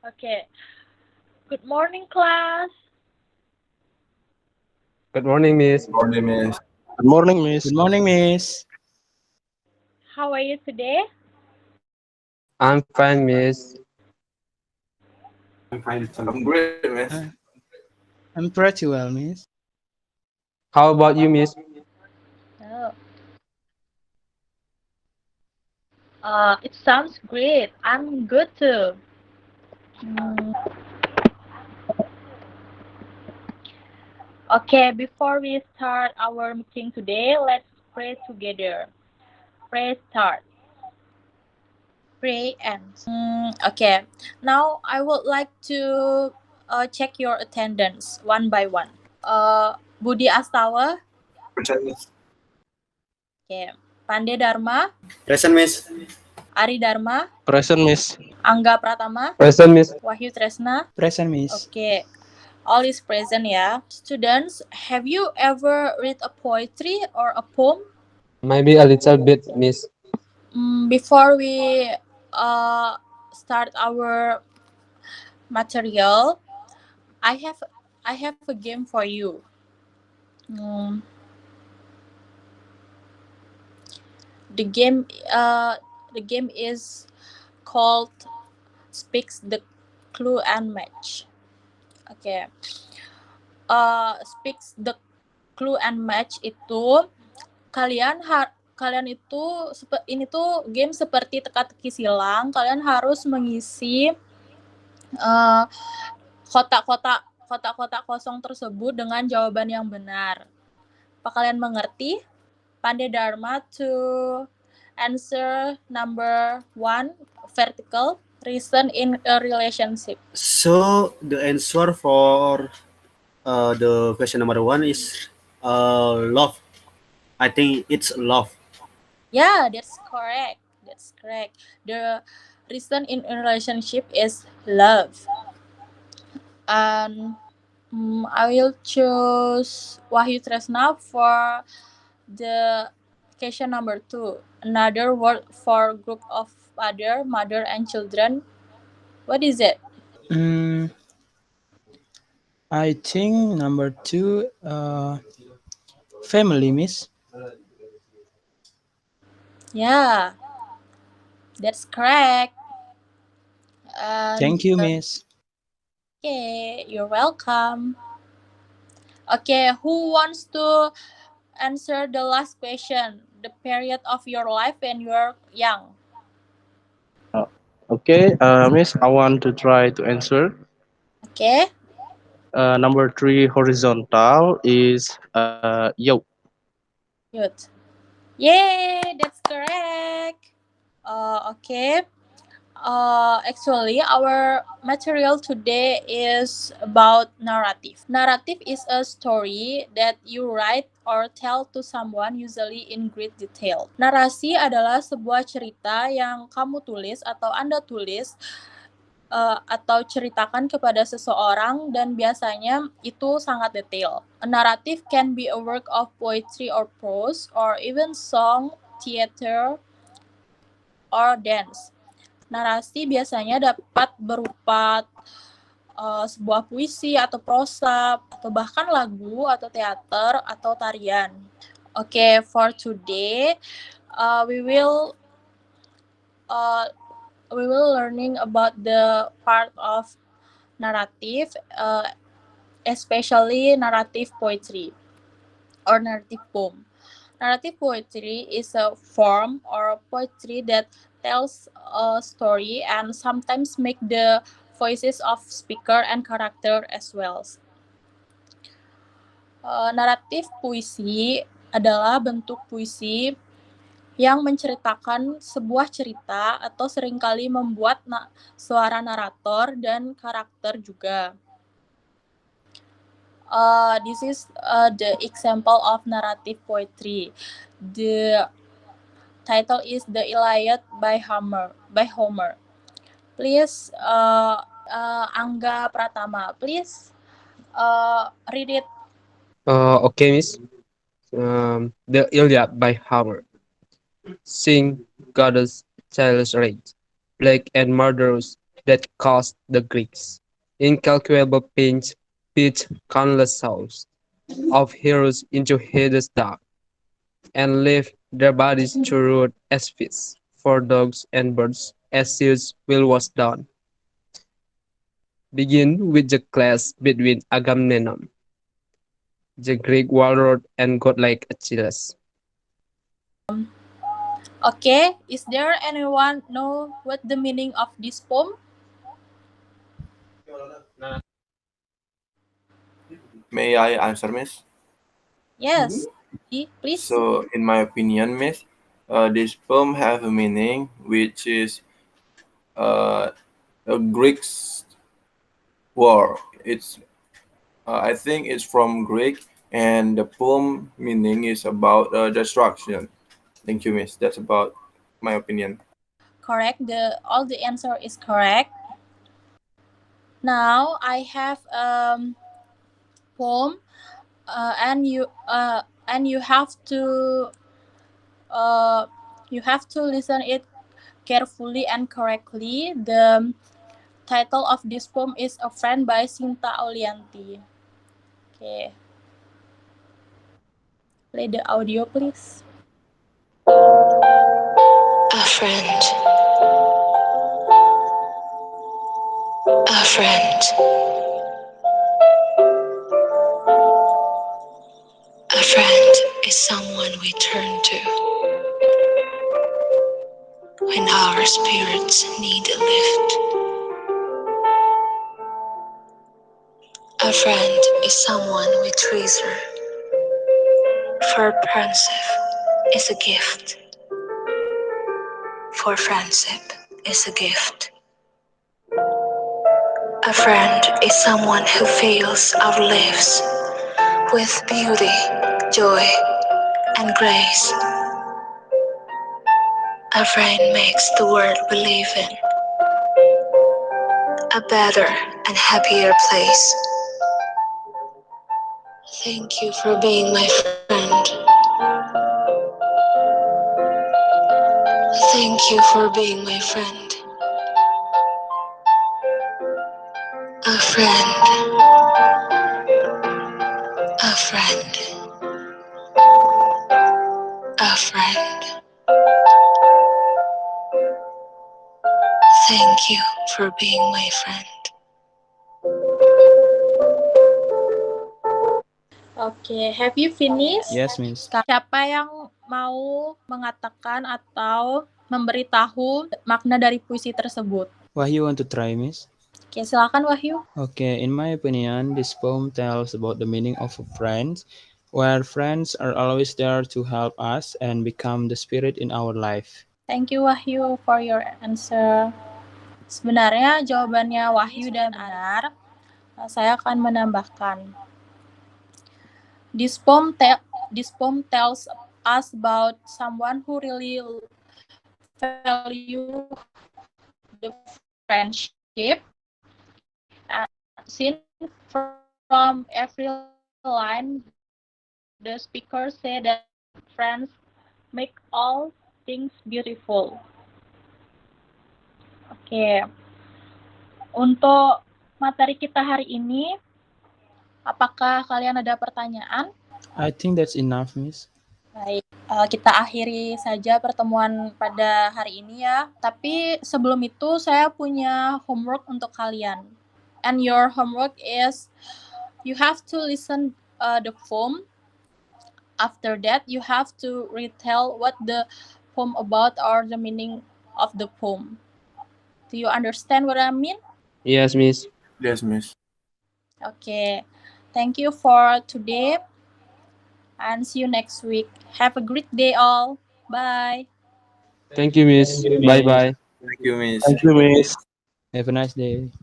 Okay. Good morning, class. Good morning, Miss. Morning, Miss. Good morning, Miss. Good morning, Miss. How are you today? I'm fine, Miss. I'm great, Miss. Uh, I'm pretty well, Miss. How about you, Miss? Oh. It sounds great. I'm good too. Mm, Okay, before we start our meeting today, let's pray together. Pray start. Pray ends. Okay, now I would like to check your attendance one by one. Budi Astawa, Present, Miss. okay. Pandey Dharma, Present, Miss. Ari Dharma, Present, Miss. Angga Pratama, Present, Miss. Wahyu Tresna. Present, Miss. Okay, all is present ya. Students, have you ever read a poetry or a poem? Maybe a little bit, Miss. Before we uh, start our material, I have I have a game for you. Mm, the game the game is called Speaks the Clue and Match. Okay. Speaks the Clue and Match itu kalian itu ini tuh game seperti teka-teki silang. Kalian harus mengisi uh, kotak-kotak kosong tersebut dengan jawaban yang benar. Apa kalian mengerti? Pandey Dharma to answer number 1 vertical reason in a relationship. So the answer for the question number one is love. I think it's love. Yeah, that's correct. That's correct. The reason in a relationship is love. And I will choose Wahyu Tresna for the question number 2. Another word for group of father, mother, and children. What is it? Mm, I think number 2, family, Miss. Yeah, that's correct. And Thank you, Miss. okay, you're welcome. Okay, who wants to answer the last question? The period of your life when you're young. Okay, Miss, I want to try to answer. Okay, Number three, horizontal is yo. good. Yay, that's correct. Okay. Actually, our material today is about narrative. Narrative is a story that you write or tell to someone, usually in great detail. Narasi adalah sebuah cerita yang kamu tulis atau Anda tulis atau ceritakan kepada seseorang dan biasanya itu sangat detail. A narrative can be a work of poetry or prose or even song, theater, or dance. Narasi biasanya dapat berupa sebuah puisi atau prosa atau bahkan lagu atau teater atau tarian. Okay, for today we will learning about the part of narrative, especially narrative poetry or narrative poem. Narrative poetry is a form or poetry that tells a story and sometimes make the voices of speaker and character as well. Naratif puisi adalah bentuk puisi yang menceritakan sebuah cerita atau seringkali membuat suara narator dan karakter juga. This is the example of narrative poetry. The title is The Iliad by Homer. Please, Angga Pratama, please read it. Okay, Miss. The Iliad by Homer. Sing, goddess, childless rage, black and murderous, that cost the Greeks incalculable pains, beat countless souls of heroes into Hades' dark, and left their bodies to rot as feasts for dogs and birds, as Zeus' will was done. Begin with the clash between Agamemnon, the Greek warlord, and godlike Achilles. Okay, is there anyone know what the meaning of this poem? May I answer, Miss? Yes, please. So, in my opinion, Miss, this poem have a meaning which is uh, a Greek's war. It's I think it's from Greek, and the poem meaning is about destruction. Thank you, Miss. That's about my opinion. Correct. All the answer is correct. Now I have poem, and you have to listen it carefully and correctly. The title of this poem is "A Friend" by Sinta Aulianti. Okay, play the audio, please. A friend. A friend. A friend is someone we turn to when our spirits need a lift. A friend is someone we treasure, for friendship is a gift. For friendship is a gift. A friend is someone who fills our lives with beauty, joy, and grace. A friend makes the world we live in a better and happier place. Thank you for being my friend. Thank you for being my friend. A friend. A friend. A friend. Thank you for being my friend. Okay, have you finished? Yes, Miss. Siapa yang mau mengatakan atau memberitahu makna dari puisi tersebut? Wahyu want to try, Miss? Oke, silakan Wahyu. Okay, in my opinion, this poem tells about the meaning of a friend, where friends are always there to help us and become the spirit in our life. Thank you Wahyu for your answer. Sebenarnya jawabannya Wahyu dan benar. Saya akan menambahkan. This poem tells us about someone who really value the friendship. Seen from every line, the speaker said that friends make all things beautiful. Oke. Untuk materi kita hari ini, apakah kalian ada pertanyaan? I think that's enough, Miss. Baik, kita akhiri saja pertemuan pada hari ini ya. Tapi sebelum itu saya punya homework untuk kalian. And your homework is you have to listen the poem. After that, you have to retell what the poem about or the meaning of the poem. Do you understand what I mean? Yes, Miss. Yes, Miss. Okay. Thank you for today. And see you next week. Have a great day all. Bye. Thank you, Miss. Bye bye. Thank you, Miss. Thank you, Miss. Have a nice day.